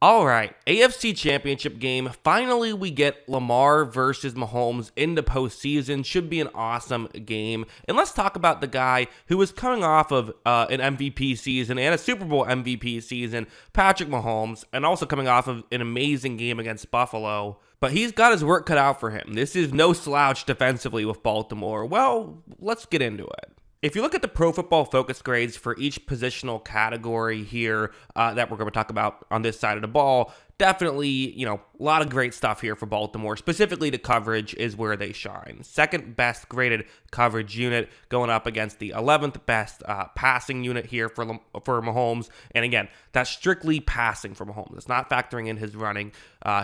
All right, AFC Championship game. Finally, we get Lamar versus Mahomes in the postseason. Should be an awesome game. And let's talk about the guy who was coming off of an MVP season and a Super Bowl MVP season, Patrick Mahomes, and also coming off of an amazing game against Buffalo. But he's got his work cut out for him. This is no slouch defensively with Baltimore. Well, let's get into it. If you look at the Pro Football Focus grades for each positional category here that we're going to talk about on this side of the ball, definitely, a lot of great stuff here for Baltimore. Specifically, the coverage is where they shine. Second best graded coverage unit going up against the 11th best passing unit here for Mahomes. And again, that's strictly passing for Mahomes. It's not factoring in his running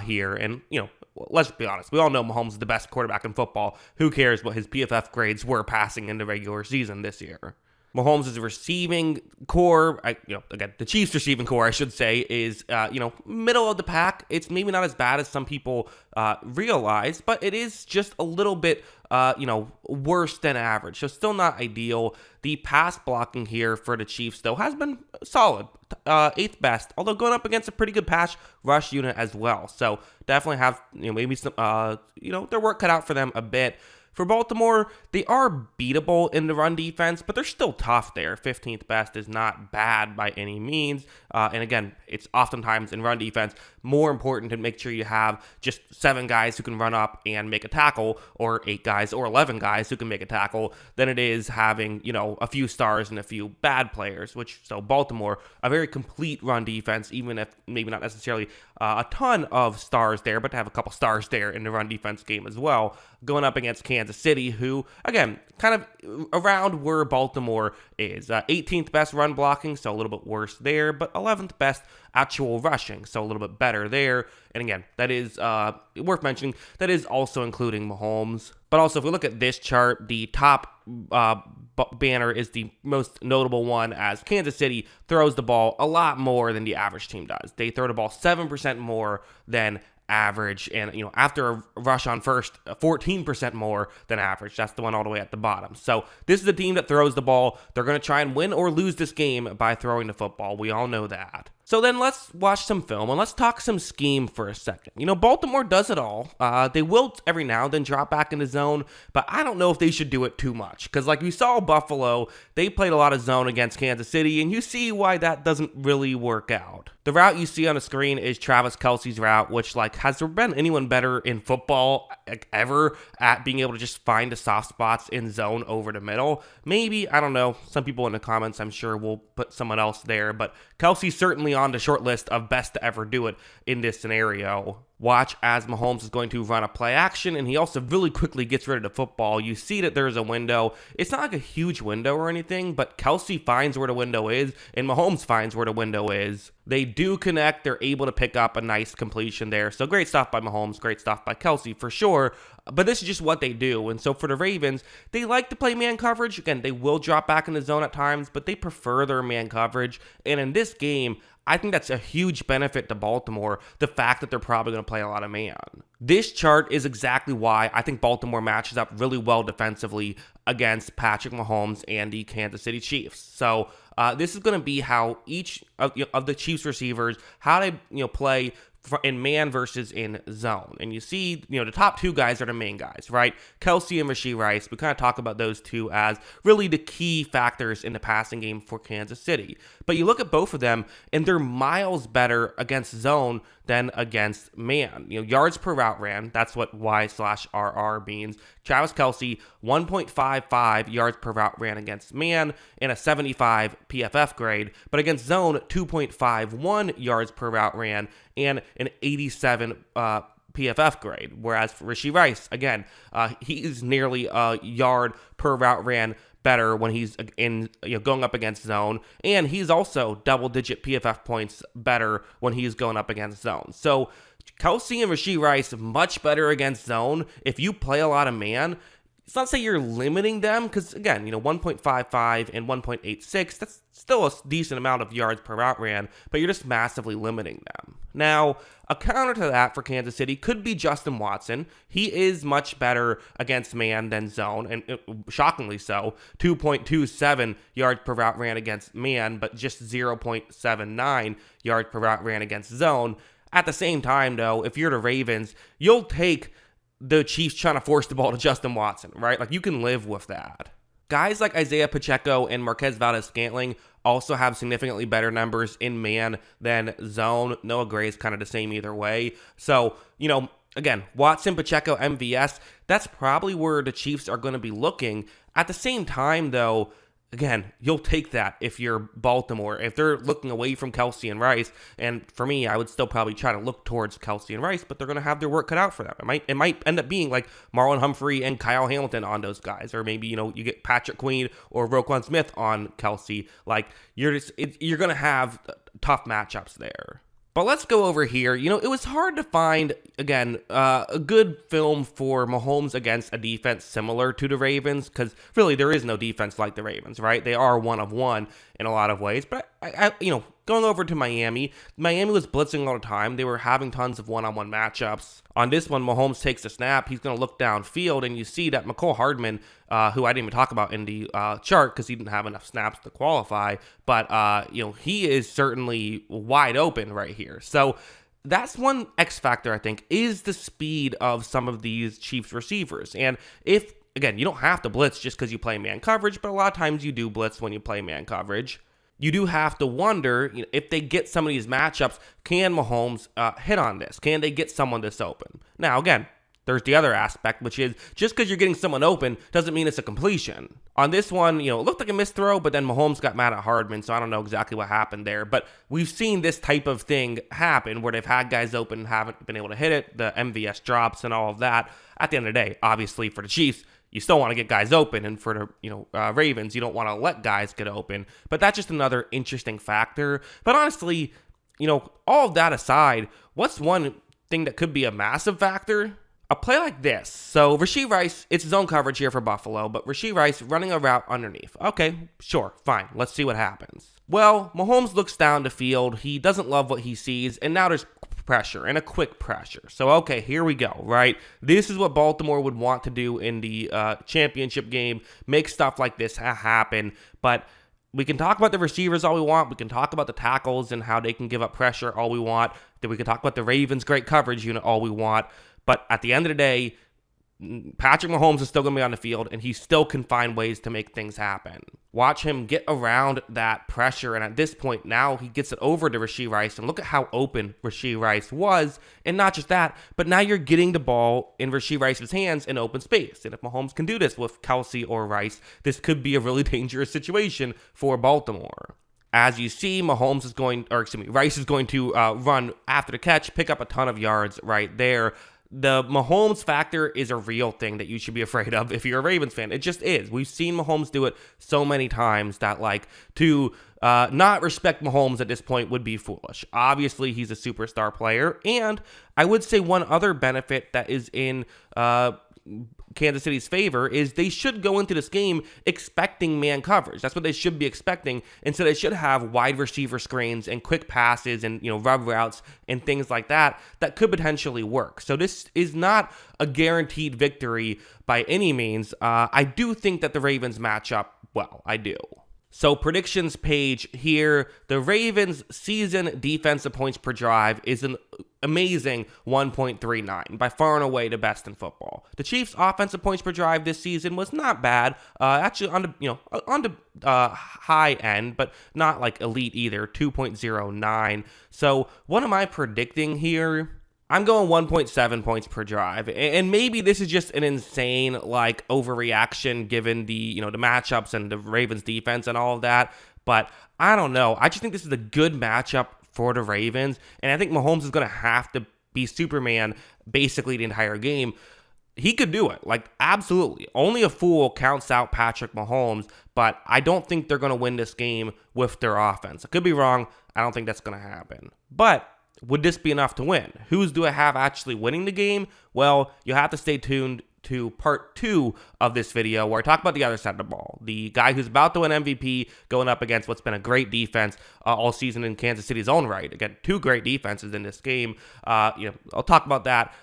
here. And, let's be honest. We all know Mahomes is the best quarterback in football. Who cares what his PFF grades were passing in the regular season this year? Mahomes' receiving core, again, the Chiefs' receiving core, I should say, is, middle of the pack. It's maybe not as bad as some people realize, but it is just a little bit, worse than average. So still not ideal. The pass blocking here for the Chiefs, though, has been solid. 8th best, although going up against a pretty good pass rush unit as well. So definitely have, maybe some, their work cut out for them a bit. For Baltimore, they are beatable in the run defense, but they're still tough there. 15th best is not bad by any means. And again, it's oftentimes in run defense more important to make sure you have just 7 guys who can run up and make a tackle, or 8 guys or 11 guys who can make a tackle, than it is having, a few stars and a few bad players, so Baltimore, a very complete run defense, even if maybe not necessarily a ton of stars there, but to have a couple stars there in the run defense game as well, going up against Kansas City, who, again, kind of around where Baltimore is. 18th best run blocking, so a little bit worse there, but 11th best actual rushing, so a little bit better there. And again, that is worth mentioning, that is also including Mahomes. But also, if we look at this chart, the top banner is the most notable one, as Kansas City throws the ball a lot more than the average team does. They throw the ball 7% more than average, and after a rush on first, 14% more than average. That's the one all the way at the bottom. So this is a team that throws the ball. They're going to try and win or lose this game by throwing the football. We all know that. So then let's watch some film and let's talk some scheme for a second. Baltimore does it all. They will every now and then drop back in the zone, but I don't know if they should do it too much, because like you saw Buffalo, they played a lot of zone against Kansas City, and you see why that doesn't really work out. The route you see on the screen is Travis Kelce's route, which, has there been anyone better in football ever at being able to just find the soft spots in zone over the middle? Maybe, I don't know. Some people in the comments, I'm sure, will put someone else there, but Kelce's certainly on the short list of best to ever do it in this scenario. Watch as Mahomes is going to run a play action, and he also really quickly gets rid of the football. You see that there's a window. It's not like a huge window or anything, but Kelce finds where the window is, and Mahomes finds where the window is. They do connect. They're able to pick up a nice completion there. So great stuff by Mahomes, great stuff by Kelce for sure. But this is just what they do. And so for the Ravens, they like to play man coverage. Again, they will drop back in the zone at times, but they prefer their man coverage. And in this game, I think that's a huge benefit to Baltimore, the fact that they're probably going to play a lot of man. This chart is exactly why I think Baltimore matches up really well defensively against Patrick Mahomes and the Kansas City Chiefs. So this is going to be how each of the Chiefs receivers, how they play in man versus in zone. And you see, the top 2 guys are the main guys, right? Kelce and Rashee Rice. We kind of talk about those two as really the key factors in the passing game for Kansas City. But you look at both of them, and they're miles better against zone than against man. Yards per route ran, that's what Y/RR means. Travis Kelce, 1.55 yards per route ran against man and a 75 PFF grade, but against zone, 2.51 yards per route ran and an 87 PFF grade. Whereas for Rashee Rice, again, he's nearly a yard per route ran better when he's in going up against zone, and he's also double-digit PFF points better when he's going up against zone. So Kelce and Rashee Rice much better against zone. If you play a lot of man, it's not to say you're limiting them, because again, 1.55 and 1.86, that's still a decent amount of yards per route ran, but you're just massively limiting them. Now, a counter to that for Kansas City could be Justin Watson. He is much better against man than zone, and shockingly so. 2.27 yards per route ran against man, but just 0.79 yards per route ran against zone. At the same time, though, if you're the Ravens, you'll take the Chiefs trying to force the ball to Justin Watson, right? Like, you can live with that. Guys like Isaiah Pacheco and Marquez Valdes-Scantling also have significantly better numbers in man than zone. Noah Gray's kind of the same either way. So, again, Watson, Pacheco, MVS, that's probably where the Chiefs are going to be looking. At the same time, though, again, you'll take that if you're Baltimore. If they're looking away from Kelce and Rice, and for me, I would still probably try to look towards Kelce and Rice, but they're going to have their work cut out for them. It might end up being like Marlon Humphrey and Kyle Hamilton on those guys, or maybe, you get Patrick Queen or Roquan Smith on Kelce. Like, you're going to have tough matchups there. But let's go over here. It was hard to find, again, a good film for Mahomes against a defense similar to the Ravens, because really there is no defense like the Ravens, right? They are one of one in a lot of ways. But, going over to Miami was blitzing all the time. They were having tons of one-on-one matchups. On this one, Mahomes takes a snap. He's going to look downfield, and you see that McCole Hardman, who I didn't even talk about in the chart because he didn't have enough snaps to qualify, but, he is certainly wide open right here. So that's one X factor, I think, is the speed of some of these Chiefs receivers. And again, you don't have to blitz just because you play man coverage, but a lot of times you do blitz when you play man coverage. You do have to wonder, if they get some of these matchups, can Mahomes hit on this? Can they get someone this open? Now, again, there's the other aspect, which is just because you're getting someone open doesn't mean it's a completion. On this one, it looked like a missed throw, but then Mahomes got mad at Hardman, so I don't know exactly what happened there. But we've seen this type of thing happen where they've had guys open and haven't been able to hit it, the MVS drops and all of that. At the end of the day, obviously for the Chiefs, you still want to get guys open, and for the Ravens, you don't want to let guys get open. But that's just another interesting factor. But honestly, all of that aside, what's one thing that could be a massive factor? A play like this. So Rashee Rice, it's zone coverage here for Buffalo, but Rashee Rice running a route underneath. Okay, sure, fine. Let's see what happens. Well, Mahomes looks down the field. He doesn't love what he sees, and now there's pressure, and a quick pressure. So, okay, here we go, right? This is what Baltimore would want to do in the championship game, make stuff like this happen. But we can talk about the receivers all we want. We can talk about the tackles and how they can give up pressure all we want. Then we can talk about the Ravens' great coverage unit all we want. But at the end of the day, Patrick Mahomes is still going to be on the field, and he still can find ways to make things happen. Watch him get around that pressure, and at this point, now he gets it over to Rashee Rice, and look at how open Rashee Rice was. And not just that, but now you're getting the ball in Rashee Rice's hands in open space. And if Mahomes can do this with Kelce or Rice, this could be a really dangerous situation for Baltimore. As you see, Rice is going to run after the catch, pick up a ton of yards right there. The Mahomes factor is a real thing that you should be afraid of if you're a Ravens fan. It just is. We've seen Mahomes do it so many times that, to not respect Mahomes at this point would be foolish. Obviously, he's a superstar player. And I would say one other benefit that is in Kansas City's favor is they should go into this game expecting man coverage. That's what they should be expecting. And so they should have wide receiver screens and quick passes and, rub routes and things like that could potentially work. So this is not a guaranteed victory by any means. I do think that the Ravens match up well. I do. So predictions page here, the Ravens season defensive points per drive is an amazing 1.39, by far and away the best in football. The Chiefs offensive points per drive this season was not bad, actually on the high end, but not like elite either, 2.09. So what am I predicting here? I'm going 1.7 points per drive, and maybe this is just an insane overreaction given the the matchups and the Ravens defense and all of that, but I don't know. I just think this is a good matchup for the Ravens, and I think Mahomes is going to have to be Superman basically the entire game. He could do it, absolutely. Only a fool counts out Patrick Mahomes, but I don't think they're going to win this game with their offense. I could be wrong. I don't think that's going to happen, but would this be enough to win? Whose do I have actually winning the game? Well, you have to stay tuned to part 2 of this video, where I talk about the other side of the ball. The guy who's about to win MVP going up against what's been a great defense all season in Kansas City's own right. Again, 2 great defenses in this game. I'll talk about that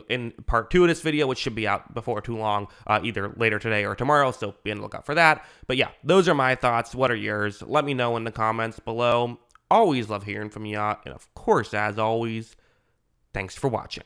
in part 2 of this video, which should be out before too long, either later today or tomorrow, so be on the lookout for that. But yeah, those are my thoughts. What are yours? Let me know in the comments below. Always love hearing from you, and of course, as always, thanks for watching.